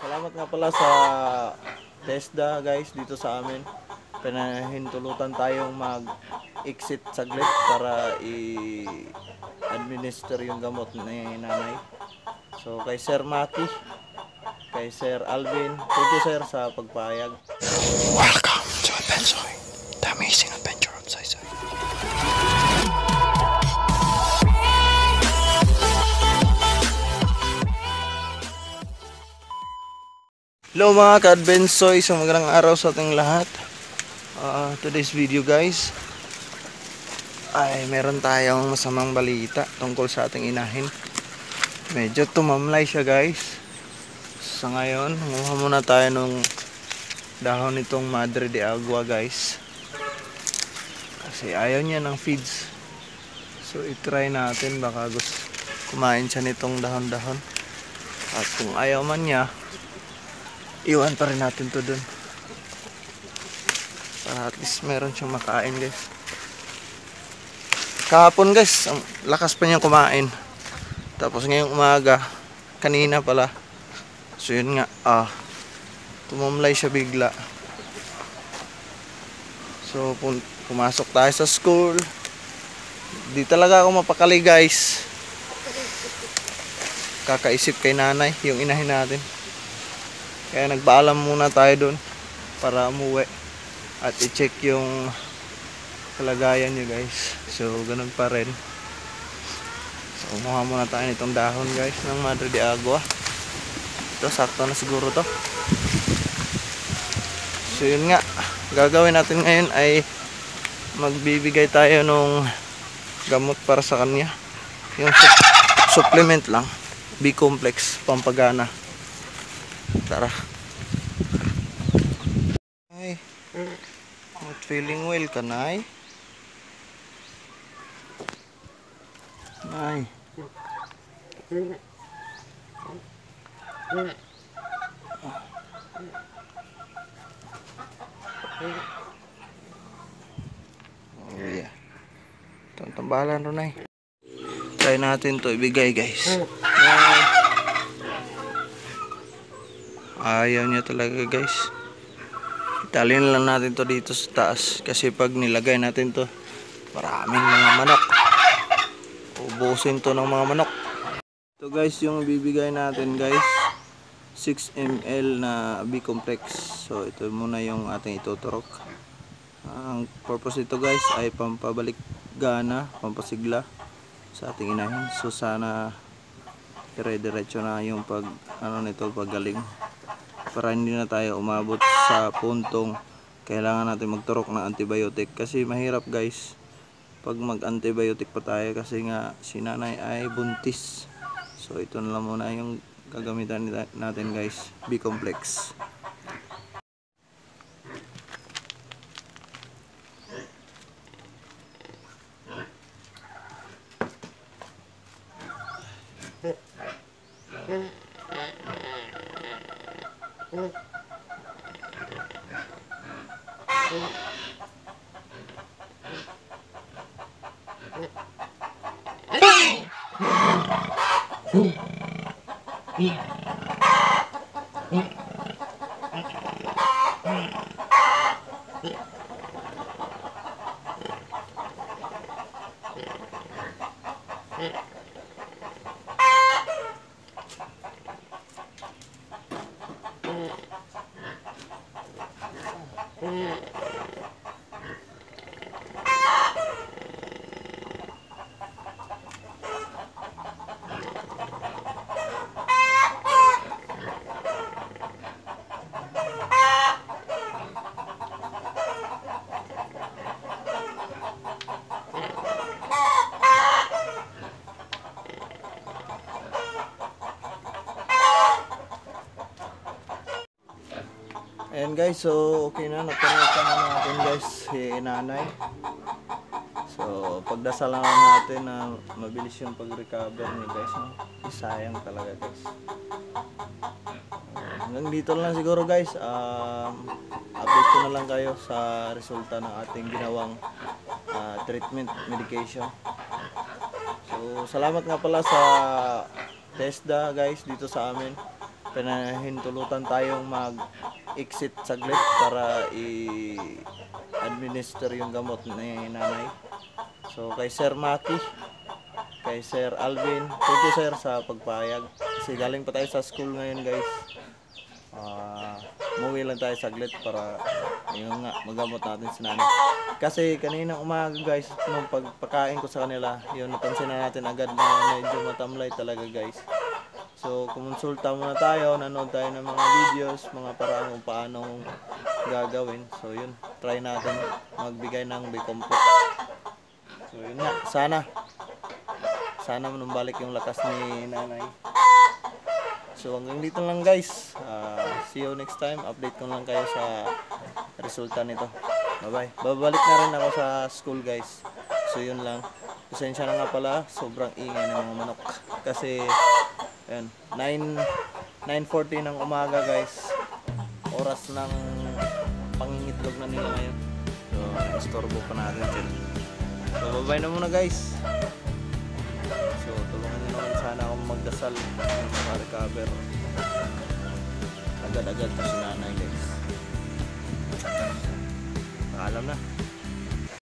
Salamat nga pala sa TESDA guys dito sa amin. Pinahintulutan tayong mag-exit saglit para i-administer yung gamot ni nanay. So kay Sir Maki, kay Sir Alvin, thank you sir sa pagpayag. Welcome to Adventure, the amazing adventure of Saysay. Hello mga ka-advensoy, so magandang araw sa ating lahat. Today's video guys ay meron tayong masamang balita tungkol sa ating inahin. Medyo tumamlay siya guys. Sa ngayon, kumuha muna tayo nung dahon nitong Madre de Agua guys. Kasi ayaw niya ng feeds. So itry natin, baka gusto kumain siya nitong dahon-dahon. At kung ayaw man niya, iwan pa rin natin to dun para at least meron siyang makain guys. Kahapon guys, ang lakas pa niya kumain. Tapos ngayong umaga, kanina pala, so yun nga, tumamlay siya bigla. So pumasok tayo sa school. Di talaga ako mapakali guys. Kakaisip kay nanay, yung inahin natin. Kaya nagpaalam muna tayo doon para umuwi at i-check yung kalagayan niya guys. So ganun pa rin. So kumuha muna tayo nitong dahon guys ng Madre de Agua. Ito sakto na siguro to. So yun nga, gagawin natin ngayon ay magbibigay tayo nung gamot para sa kanya. Yung supplement lang, B-complex, pampagana. Tara. Ay, not feeling well ka, Nay? Nay. Oh yeah. Itong tambalan ro, Nay. Try natin to ibigay guys. Ayaw niya talaga guys. Italin lang natin to dito sa taas. Kasi pag nilagay natin to, maraming mga manok. Ubusin to ng mga manok. Ito guys yung bibigay natin guys. 6 ml na B-complex. So ito muna yung ating ituturok. Ang purpose ito guys ay pampabalik gana, pampasigla sa ating inahin. So sana dire-diretso na yung paggaling. Para hindi na tayo umabot sa puntong kailangan natin magturok ng antibiotic. Kasi mahirap guys pag mag-antibiotic pa tayo kasi nga si nanay ay buntis. So ito na lang muna yung gagamitan natin guys, B-complex. Ayan guys, so okay na, naturukan na natin guys si nanay. So pagdasalan natin na mabilis yung pag-recover niya guys, no? Sayang talaga guys. Hanggang dito lang siguro guys. Update ko na lang kayo sa resulta ng ating ginawang treatment medication. So salamat nga pala sa TESDA guys dito sa amin. Pinahintulutan tayong mag-exit saglit para i-administer yung gamot ni nanay. So kay Sir Maki, kay Sir Alvin, thank you sir sa pagpayag. Kasi galing pa tayo sa school ngayon guys. Umuwi lang tayo saglit para yun nga, magamot natin si nanay. Kasi kaninang umaga guys, nung pagpakain ko sa kanila, yun napansin na natin agad na medyo matamlay talaga guys. So kumonsulta muna tayo, nanood tayo ng mga videos, mga paraan kung paano gagawin. So yun, try natin magbigay ng B-complex. So yun nga, sana manumbalik yung lakas ni nanay. So hanggang dito lang guys. See you next time. Update ko lang kayo sa resulta nito. Bye bye. Babalik na rin ako sa school guys. So yun lang. Pasensya na nga pala. Sobrang ingay ng mga manok. Kasi ayun, 9:40 ng umaga guys. Oras ng pangingitlog na nila ngayon. So istorbo pa natin sila. So bye bye na muna guys. So tulungan nyo naman sana akong magdasal para recover agad-agad to si nanay guys. Paalam na.